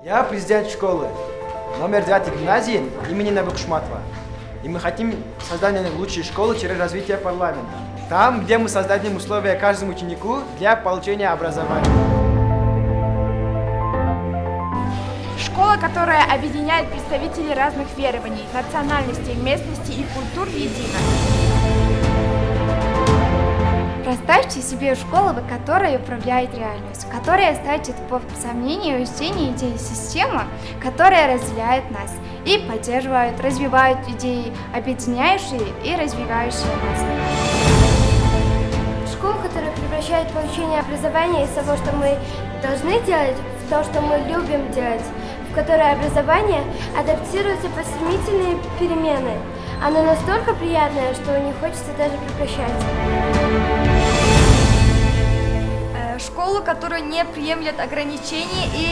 Я президент школы номер 9 гимназии имени Набыкушматова. И мы хотим создания лучшей школы через развитие парламента. Там, где мы создадим условия каждому ученику для получения образования. Школа, которая объединяет представителей разных верований, национальностей, местностей и культур воедино. Представьте себе школу, которая управляет реальностью, которая ставит под сомнение учение идеи системы, которая разделяет нас и поддерживает, развивает идеи, объединяющие и развивающие нас. Школа, которая превращает получение образования из того, что мы должны делать, в то, что мы любим делать, в которой образование адаптируется под стремительные перемены. Оно настолько приятное, что не хочется даже прекращать. Школу, которая не приемлет ограничений и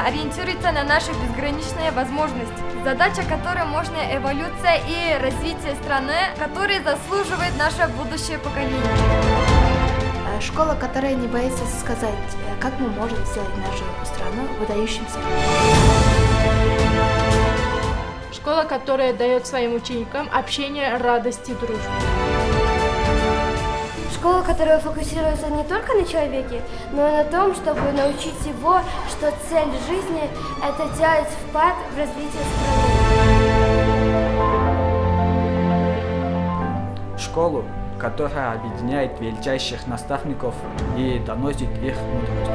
ориентируется на наши безграничные возможности. Задача которой можно эволюция и развитие страны, которая заслуживает наше будущее поколение. Школа, которая не боится сказать, как мы можем сделать нашу страну выдающимся. Школа, которая дает своим ученикам общение, радость и дружбу. Школа, которая фокусируется не только на человеке, но и на том, чтобы научить его, что цель жизни – это делать вклад в развитие страны. Школу, которая объединяет величайших наставников и доносит их мудрость.